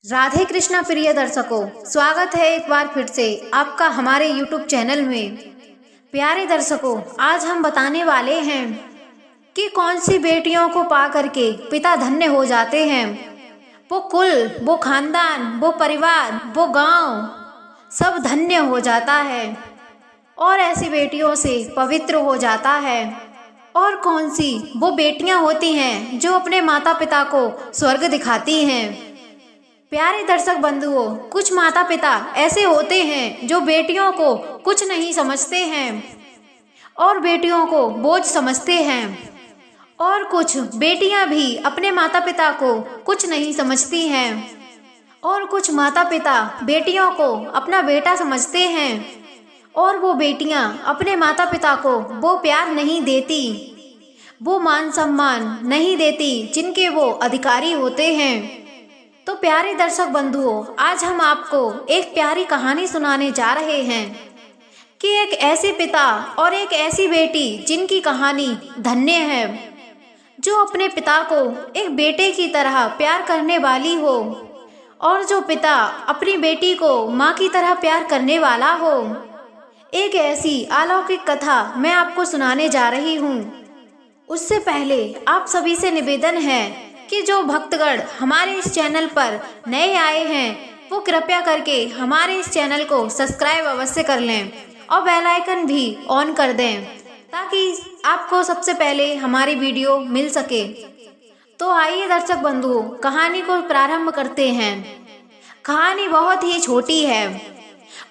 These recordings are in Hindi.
राधे कृष्णा प्रिय दर्शकों, स्वागत है एक बार फिर से आपका हमारे YouTube चैनल में। प्यारे दर्शकों, आज हम बताने वाले हैं कि कौन सी बेटियों को पा करके पिता धन्य हो जाते हैं। वो कुल, वो खानदान, वो परिवार, वो गांव सब धन्य हो जाता है और ऐसी बेटियों से पवित्र हो जाता है। और कौन सी वो बेटियां होती हैं जो अपने माता पिता को स्वर्ग दिखाती हैं। प्यारे दर्शक बंधुओं, कुछ माता पिता ऐसे होते हैं जो बेटियों को कुछ नहीं समझते हैं और बेटियों को बोझ समझते हैं, और कुछ बेटियां भी अपने माता पिता को कुछ नहीं समझती हैं, और कुछ माता पिता बेटियों को अपना बेटा समझते हैं और वो बेटियां अपने माता पिता को वो प्यार नहीं देती, वो मान सम्मान नहीं देती जिनके वो अधिकारी होते हैं। तो प्यारे दर्शक बंधुओं, आज हम आपको एक प्यारी कहानी सुनाने जा रहे हैं कि एक ऐसे पिता और एक ऐसी बेटी जिनकी कहानी धन्य है, जो अपने पिता को एक बेटे की तरह प्यार करने वाली हो और जो पिता अपनी बेटी को माँ की तरह प्यार करने वाला हो। एक ऐसी अलौकिक कथा मैं आपको सुनाने जा रही हूँ। उससे पहले आप सभी से निवेदन है कि जो भक्तगण हमारे इस चैनल पर नए आए हैं वो कृपया करके हमारे इस चैनल को सब्सक्राइब अवश्य कर लें और बेल आइकन भी ऑन कर दें, ताकि आपको सबसे पहले हमारी वीडियो मिल सके। तो आइए दर्शक बंधुओं, कहानी को प्रारंभ करते हैं। कहानी बहुत ही छोटी है।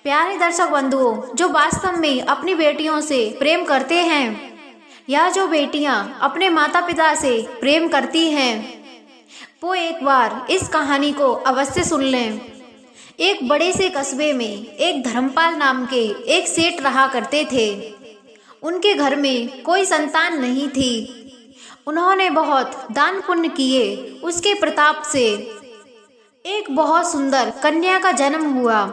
प्यारे दर्शक बंधुओं, जो वास्तव में अपनी बेटियों से प्रेम करते हैं या जो बेटियां अपने माता पिता से प्रेम करती हैं, वो एक बार इस कहानी को अवश्य सुन लें। एक बड़े से कस्बे में एक धर्मपाल नाम के एक सेठ रहा करते थे। उनके घर में कोई संतान नहीं थी। उन्होंने बहुत दान पुण्य किए। उसके प्रताप से एक बहुत सुंदर कन्या का जन्म हुआ।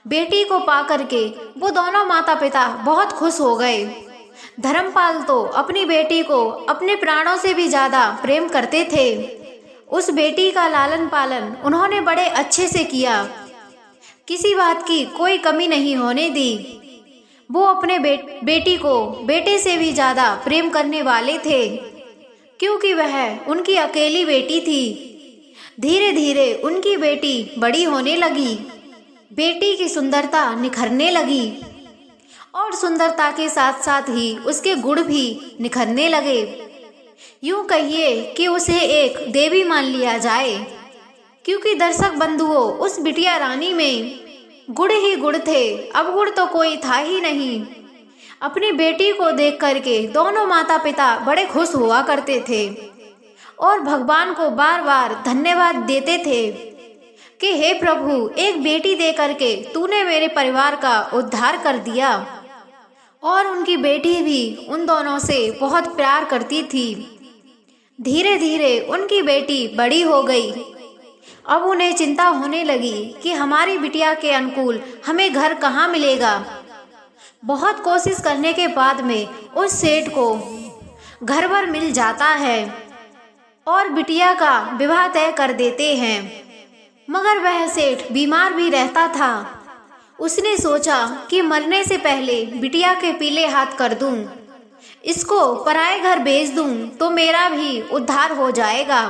बेटी को पाकर के वो दोनों माता पिता बहुत खुश हो गए। धर्मपाल तो अपनी बेटी को अपने प्राणों से भी ज़्यादा प्रेम करते थे। उस बेटी का लालन पालन उन्होंने बड़े अच्छे से किया, किसी बात की कोई कमी नहीं होने दी। वो अपने बेटी को बेटे से भी ज़्यादा प्रेम करने वाले थे, क्योंकि वह उनकी अकेली बेटी थी। धीरे धीरे उनकी बेटी बड़ी होने लगी। बेटी की सुंदरता निखरने लगी और सुंदरता के साथ साथ ही उसके गुण भी निखरने लगे। यूं कहिए कि उसे एक देवी मान लिया जाए, क्योंकि दर्शक बंधुओं, उस बिटिया रानी में गुण ही गुण थे। अब गुण तो कोई था ही नहीं। अपनी बेटी को देख करके दोनों माता पिता बड़े खुश हुआ करते थे और भगवान को बार बार धन्यवाद देते थे कि हे प्रभु, एक बेटी दे करके तूने मेरे परिवार का उद्धार कर दिया। और उनकी बेटी भी उन दोनों से बहुत प्यार करती थी। धीरे धीरे उनकी बेटी बड़ी हो गई। अब उन्हें चिंता होने लगी कि हमारी बिटिया के अनुकूल हमें घर कहाँ मिलेगा। बहुत कोशिश करने के बाद में उस सेठ को घर भर मिल जाता है और बिटिया का विवाह तय कर देते हैं। मगर वह सेठ बीमार भी रहता था। उसने सोचा कि मरने से पहले बिटिया के पीले हाथ कर दूं, इसको पराए घर भेज दूं तो मेरा भी उद्धार हो जाएगा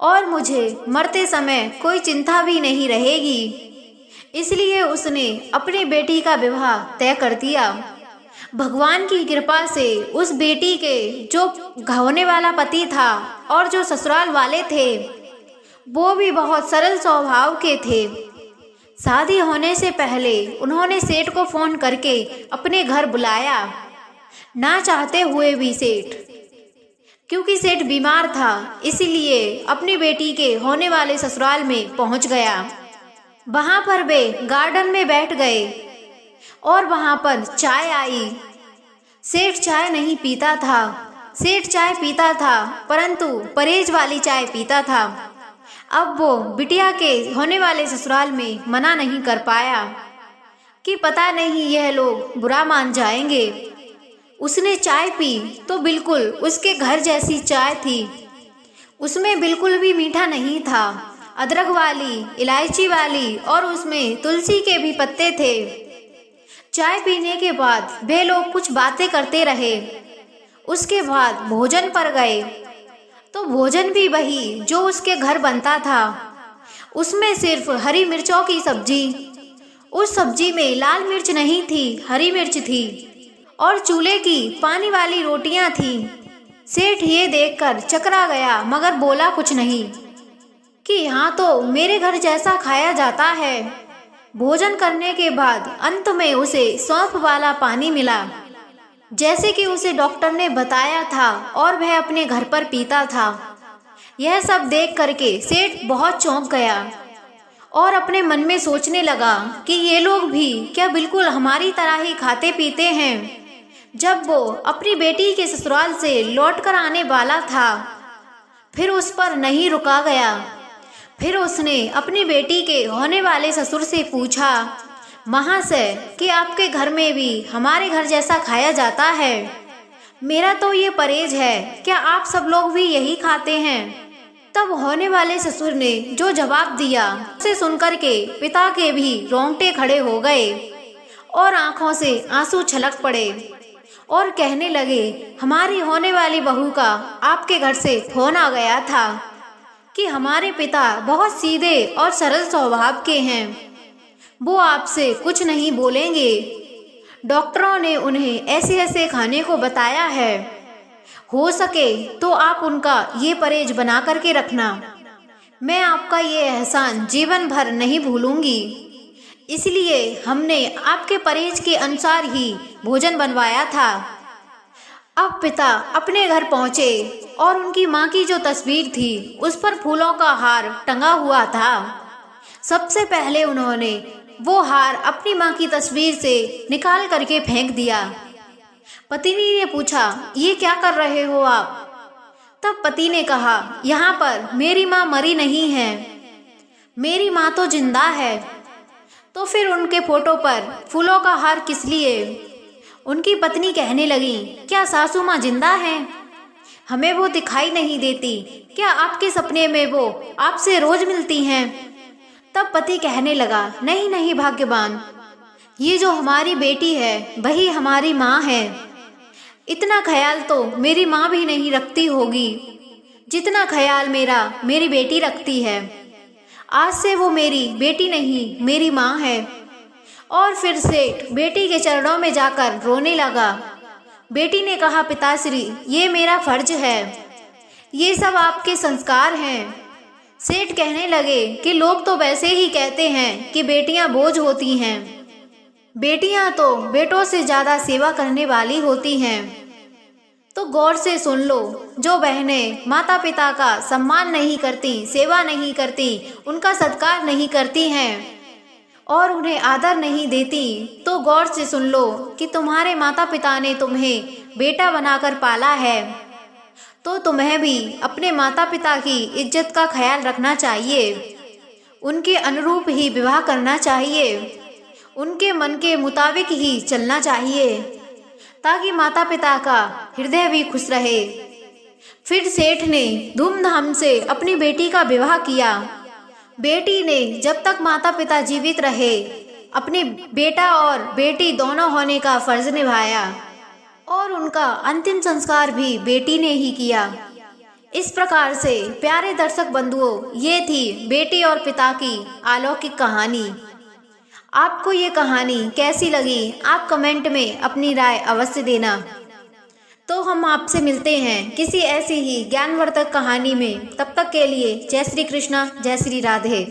और मुझे मरते समय कोई चिंता भी नहीं रहेगी। इसलिए उसने अपनी बेटी का विवाह तय कर दिया। भगवान की कृपा से उस बेटी के जो होने वाला पति था और जो ससुराल वाले थे, वो भी बहुत सरल स्वभाव के थे। शादी होने से पहले उन्होंने सेठ को फोन करके अपने घर बुलाया, ना चाहते हुए भी सेठ, क्योंकि सेठ बीमार था, इसीलिए अपनी बेटी के होने वाले ससुराल में पहुंच गया। वहां पर वे गार्डन में बैठ गए और वहां पर चाय आई। सेठ चाय नहीं पीता था। सेठ चाय पीता था, परंतु परहेज वाली चाय पीता था। अब वो बिटिया के होने वाले ससुराल में मना नहीं कर पाया कि पता नहीं यह लोग बुरा मान जाएंगे। उसने चाय पी तो बिल्कुल उसके घर जैसी चाय थी। उसमें बिल्कुल भी मीठा नहीं था, अदरक वाली, इलायची वाली और उसमें तुलसी के भी पत्ते थे। चाय पीने के बाद वे लोग कुछ बातें करते रहे। उसके बाद भोजन पर गए तो भोजन भी वही जो उसके घर बनता था। उसमें सिर्फ हरी मिर्चों की सब्जी। उस सब्जी में लाल मिर्च नहीं थी, हरी मिर्च थी और चूल्हे की पानी वाली रोटियां थी। सेठ ये देखकर चकरा गया मगर बोला कुछ नहीं कि यहाँ तो मेरे घर जैसा खाया जाता है। भोजन करने के बाद अंत में उसे सौंफ वाला पानी मिला, जैसे कि उसे डॉक्टर ने बताया था और वह अपने घर पर पीता था। यह सब देख करके सेठ बहुत चौंक गया और अपने मन में सोचने लगा कि ये लोग भी क्या बिल्कुल हमारी तरह ही खाते पीते हैं। जब वो अपनी बेटी के ससुराल से लौटकर आने वाला था, फिर उस पर नहीं रुका गया। फिर उसने अपनी बेटी के होने वाले ससुर से पूछा, महाशय कि आपके घर में भी हमारे घर जैसा खाया जाता है? मेरा तो ये परहेज है, क्या आप सब लोग भी यही खाते हैं? तब होने वाले ससुर ने जो जवाब दिया उसे सुनकर के पिता के भी रोंगटे खड़े हो गए और आंखों से आंसू छलक पड़े और कहने लगे, हमारी होने वाली बहू का आपके घर से फोन आ गया था कि हमारे पिता बहुत सीधे और सरल स्वभाव के हैं, वो आपसे कुछ नहीं बोलेंगे। डॉक्टरों ने उन्हें ऐसे ऐसे खाने को बताया है, हो सके तो आप उनका ये परहेज बना करके रखना। मैं आपका ये एहसान जीवन भर नहीं भूलूंगी, इसलिए हमने आपके परहेज के अनुसार ही भोजन बनवाया था। अब पिता अपने घर पहुँचे और उनकी माँ की जो तस्वीर थी उस पर फूलों का हार टंगा हुआ था। सबसे पहले उन्होंने वो हार अपनी माँ की तस्वीर से निकाल करके फेंक दिया। पत्नी ने पूछा, ये क्या कर रहे हो आप? तब पति ने कहा, यहाँ पर मेरी माँ मरी नहीं है, मेरी माँ तो जिंदा है। तो फिर उनके फोटो पर फूलों का हार किस लिए? उनकी पत्नी कहने लगी, क्या सासू माँ जिंदा है? हमें वो दिखाई नहीं देती, क्या आपके सपने में वो आपसे रोज मिलती हैं? तब पति कहने लगा, नहीं नहीं भाग्यवान, ये जो हमारी बेटी है वही हमारी माँ है। इतना ख्याल तो मेरी माँ भी नहीं रखती होगी जितना ख्याल मेरी बेटी रखती है। आज से वो मेरी बेटी नहीं, मेरी माँ है। और फिर सेठ बेटी के चरणों में जाकर रोने लगा। बेटी ने कहा, पिताश्री ये मेरा फर्ज है, ये सब आपके संस्कार हैं। सेठ कहने लगे कि लोग तो वैसे ही कहते हैं कि बेटियां बोझ होती हैं, बेटियां तो बेटों से ज़्यादा सेवा करने वाली होती हैं। तो गौर से सुन लो, जो बहनें माता पिता का सम्मान नहीं करती, सेवा नहीं करती, उनका सत्कार नहीं करती हैं और उन्हें आदर नहीं देती, तो गौर से सुन लो कि तुम्हारे माता पिता ने तुम्हें बेटा बनाकर पाला है, तो तुम्हें भी अपने माता पिता की इज्जत का ख्याल रखना चाहिए। उनके अनुरूप ही विवाह करना चाहिए, उनके मन के मुताबिक ही चलना चाहिए, ताकि माता पिता का हृदय भी खुश रहे। फिर सेठ ने धूमधाम से अपनी बेटी का विवाह किया। बेटी ने जब तक माता पिता जीवित रहे अपने बेटा और बेटी दोनों होने का फर्ज निभाया और उनका अंतिम संस्कार भी बेटी ने ही किया। इस प्रकार से प्यारे दर्शक बंधुओं, ये थी बेटी और पिता की अलौकिक कहानी। आपको ये कहानी कैसी लगी आप कमेंट में अपनी राय अवश्य देना। तो हम आपसे मिलते हैं किसी ऐसी ही ज्ञानवर्धक कहानी में। तब तक के लिए जय श्री कृष्णा, जय श्री राधे।